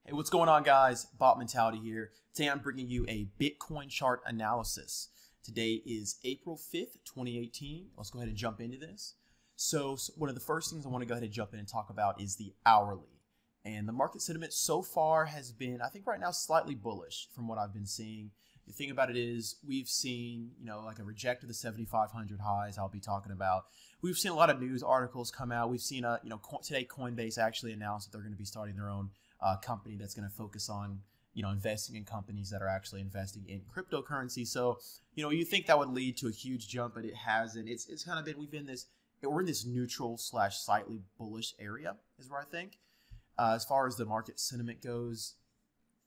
Hey, what's going on, guys? BotMentality here. Today I'm bringing you a Bitcoin chart analysis. Today is April 5th, 2018. Let's go ahead and jump into this. So one of the first things I want to go ahead and jump in and talk about is the hourly. And the market sentiment so far has been, I think right now, slightly bullish from what I've been seeing. The thing about it is we've seen, like a reject of the 7,500 highs I'll be talking about. We've seen a lot of news articles come out. We've seen, today Coinbase actually announced that they're going to be starting their own company that's going to focus on, investing in companies that are actually investing in cryptocurrency. So, you think that would lead to a huge jump, but it hasn't. It's kind of been, we're in this neutral / slightly bullish area is where I think. As far as the market sentiment goes,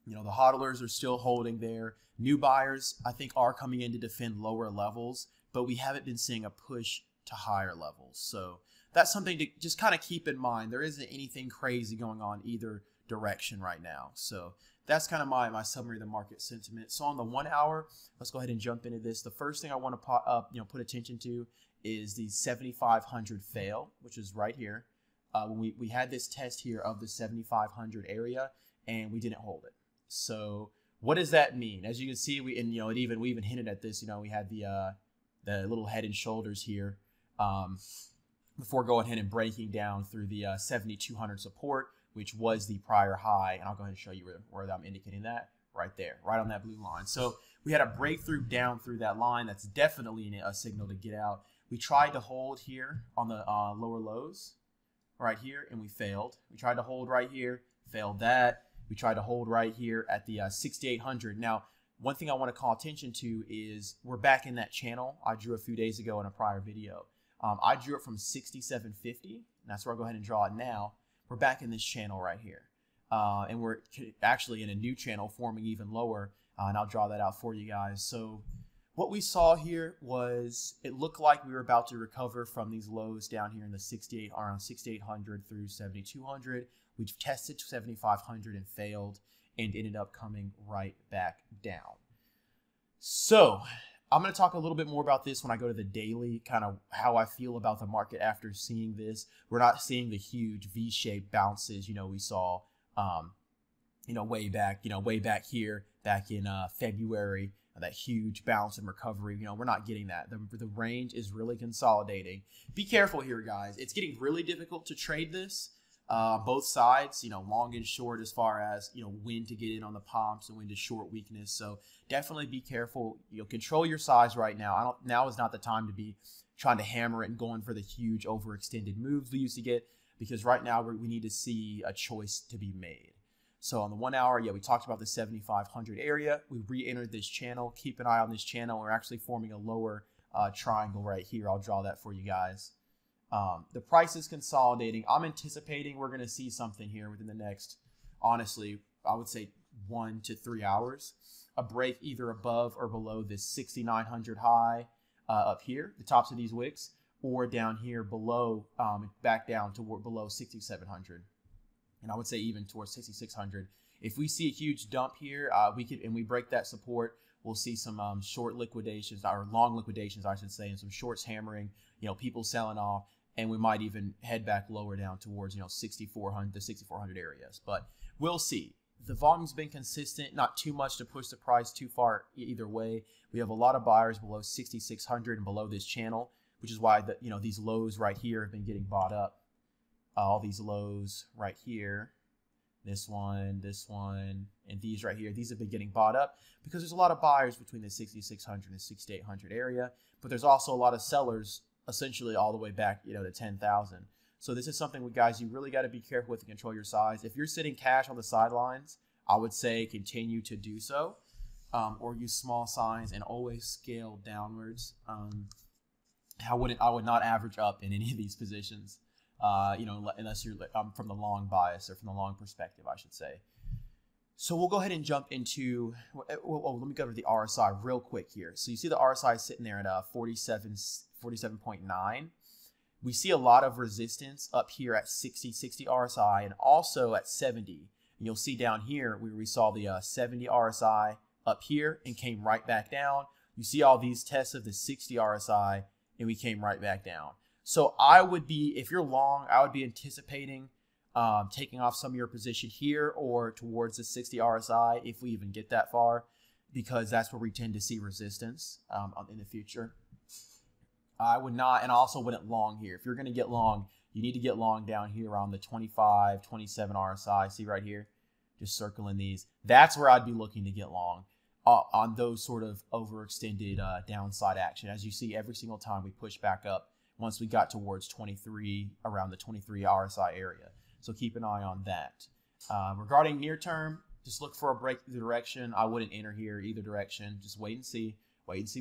the hodlers are still holding there. New buyers, I think, are coming in to defend lower levels, but we haven't been seeing a push to higher levels. So that's something to just kind of keep in mind. There isn't anything crazy going on either direction right now. So that's kind of my summary of the market sentiment. So on the 1 hour, let's go ahead and jump into this. The first thing I want to put attention to is the 7,500 fail, which is right here. When we had this test here of the 7,500 area, and we didn't hold it. So what does that mean? As you can see, we even hinted at this. We had the little head and shoulders here before going ahead and breaking down through the 7,200 support, which was the prior high. And I'll go ahead and show you where I'm indicating that right there, right on that blue line. So we had a breakthrough down through that line. That's definitely a signal to get out. We tried to hold here on the lower lows right here, and we failed. We tried to hold right here, failed that. We tried to hold right here at the 6,800. Now, one thing I want to call attention to is we're back in that channel I drew a few days ago in a prior video. I drew it from 6,750, and that's where I'll go ahead and draw it now. We're back in this channel right here. And we're actually in a new channel forming even lower, and I'll draw that out for you guys. So what we saw here was it looked like we were about to recover from these lows down here in the around 6,800 through 7,200. We tested 7,500 and failed and ended up coming right back down. So I'm going to talk a little bit more about this when I go to the daily, kind of how I feel about the market after seeing this. We're not seeing the huge V-shaped bounces, we saw, way back here, back in February, that huge bounce and recovery. We're not getting that. The range is really consolidating. Be careful here, guys. It's getting really difficult to trade this. Both sides, long and short, as far as, when to get in on the pumps and when to short weakness. So definitely be careful. Control your size right now. Now is not the time to be trying to hammer it and going for the huge overextended moves we used to get, because right now we need to see a choice to be made. So on the 1 hour, we talked about the 7,500 area. We re-entered this channel. Keep an eye on this channel. We're actually forming a lower triangle right here. I'll draw that for you guys. The price is consolidating. I'm anticipating we're going to see something here within the next, honestly, I would say 1 to 3 hours. A break either above or below this 6,900 high up here, the tops of these wicks, or down here below, back down to below 6,700. And I would say even towards 6,600. If we see a huge dump here, we break that support, we'll see some short liquidations, or long liquidations, I should say, and some shorts hammering, people selling off. And we might even head back lower down towards, 6,400, the 6,400 areas. But we'll see. The volume's been consistent, not too much to push the price too far either way. We have a lot of buyers below 6,600 and below this channel, which is why these lows right here have been getting bought up. All these lows right here, this one, and these right here, these have been getting bought up because there's a lot of buyers between the 6,600 and 6,800 area, but there's also a lot of sellers essentially all the way back, to 10,000. So this is something, guys, you really got to be careful with and control your size. If you're sitting cash on the sidelines, I would say continue to do so, or use small signs and always scale downwards. I would not average up in any of these positions, unless you're from the long bias or from the long perspective, I should say. So we'll go ahead and jump into, let me go to the RSI real quick here. So you see the RSI sitting there at 47.9. We see a lot of resistance up here at 60 RSI and also at 70. And you'll see down here where we saw the 70 RSI up here and came right back down. You see all these tests of the 60 RSI and we came right back down. So I would be, if you're long, I would be anticipating taking off some of your position here or towards the 60 RSI if we even get that far, because that's where we tend to see resistance in the future. I would not, and I also wouldn't long here. If you're going to get long, you need to get long down here around the 25, 27 RSI. See right here? Just circling these. That's where I'd be looking to get long on those sort of overextended downside action. As you see, every single time we push back up once we got towards 23, around the 23 RSI area. So keep an eye on that. Regarding near term, just look for a break the direction. I wouldn't enter here either direction. Just wait and see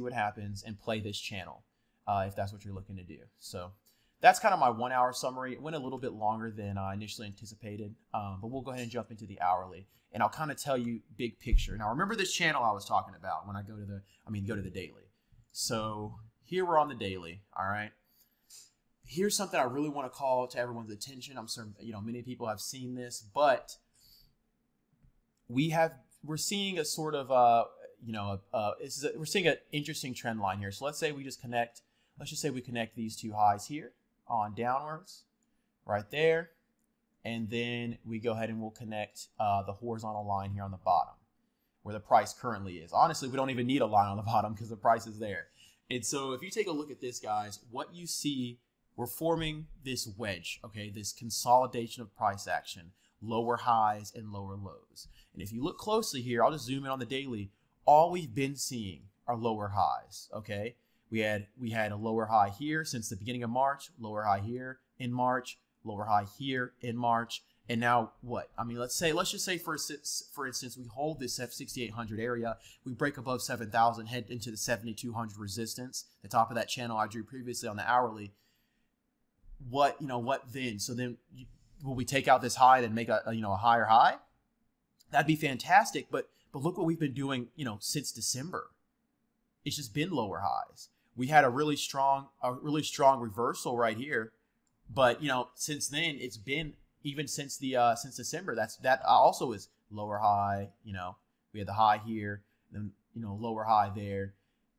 what happens and play this channel if that's what you're looking to do. So that's kind of my 1 hour summary. It went a little bit longer than I initially anticipated, but we'll go ahead and jump into the hourly, and I'll kind of tell you big picture. Now remember this channel I was talking about when I go to the daily. So here we're on the daily, all right? Here's something I really want to call to everyone's attention. I'm certain, many people have seen this, but we're seeing a sort of, we're seeing an interesting trend line here. So let's say we just connect, we connect these two highs here on downwards, right there. And then we go ahead and we'll connect the horizontal line here on the bottom where the price currently is. Honestly, we don't even need a line on the bottom because the price is there. And so if you take a look at this, guys, what you see, we're forming this wedge, okay, this consolidation of price action, lower highs and lower lows. And if you look closely here, I'll just zoom in on the daily, all we've been seeing are lower highs, okay? We had a lower high here since the beginning of March, lower high here in March, lower high here in March, and now what? I mean, let's just say for instance, we hold this F6800 area, we break above 7,000, head into the 7,200 resistance, the top of that channel I drew previously on the hourly. What then? So then will we take out this high and make a higher high? That'd be fantastic, but look what we've been doing, since December. It's just been lower highs. We had a really strong reversal right here, but since then it's been, even since December, that also is lower high. We had the high here, then lower high there,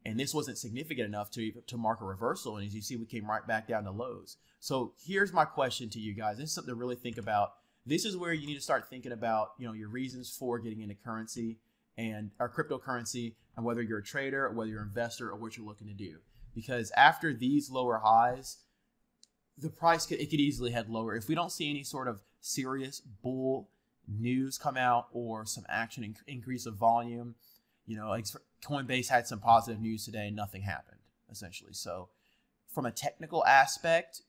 and this wasn't significant enough to mark a reversal. And as you see, we came right back down to lows. So here's my question to you guys. This is something to really think about. This is where you need to start thinking about your reasons for getting into currency and our cryptocurrency, and whether you're a trader or whether you're an investor or what you're looking to do. Because after these lower highs, the price could easily head lower. If we don't see any sort of serious bull news come out or some action increase of volume, like Coinbase had some positive news today and nothing happened, essentially. So from a technical aspect,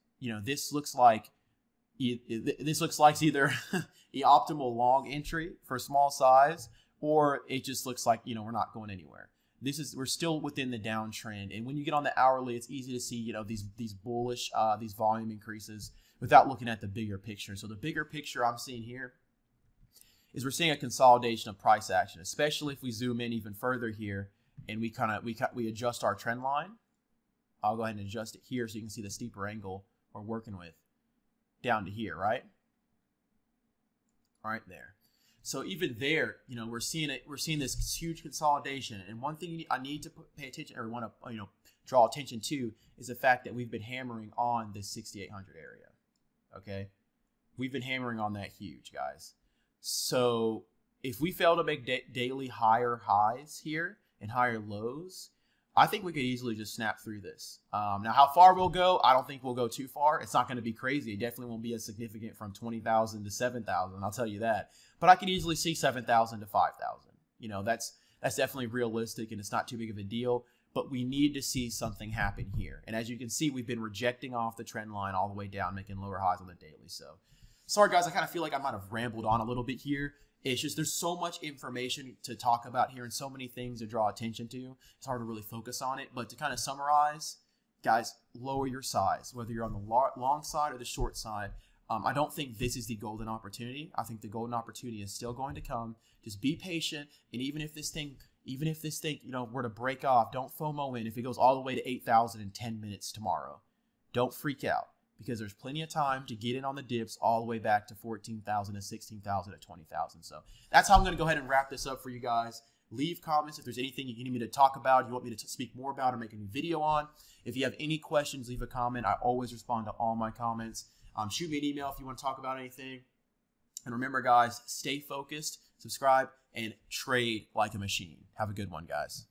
this looks like either the optimal long entry for small size, or it just looks like we're not going anywhere. We're still within the downtrend, and when you get on the hourly, it's easy to see these bullish these volume increases without looking at the bigger picture. So the bigger picture I'm seeing here is we're seeing a consolidation of price action, especially if we zoom in even further here and we adjust our trend line. I'll go ahead and adjust it here so you can see the steeper angle we're working with down to here, right there. So even there, we're seeing this huge consolidation. And one thing I need to pay attention, or want to draw attention to, is the fact that we've been hammering on this 6,800 area. Okay, we've been hammering on that huge, guys. So if we fail to make daily higher highs here and higher lows, I think we could easily just snap through this. Now, how far we'll go, I don't think we'll go too far. It's not going to be crazy. It definitely won't be as significant from 20,000 to 7,000. I'll tell you that. But I can easily see 7,000 to 5,000. That's definitely realistic, and it's not too big of a deal. But we need to see something happen here. And as you can see, we've been rejecting off the trend line all the way down, making lower highs on the daily. So, sorry guys, I kind of feel like I might have rambled on a little bit here. It's just there's so much information to talk about here and so many things to draw attention to. It's hard to really focus on it. But to kind of summarize, guys, lower your size, whether you're on the long side or the short side. I don't think this is the golden opportunity. I think the golden opportunity is still going to come. Just be patient, and even if this thing were to break off, don't FOMO in if it goes all the way to 8,000 in 10 minutes tomorrow. Don't freak out, because there's plenty of time to get in on the dips all the way back to 14,000 to 16,000 to 20,000. So that's how I'm going to go ahead and wrap this up for you guys. Leave comments if there's anything you need me to talk about, you want me to speak more about or make a new video on. If you have any questions, leave a comment. I always respond to all my comments. Shoot me an email if you want to talk about anything. And remember, guys, stay focused, subscribe, and trade like a machine. Have a good one, guys.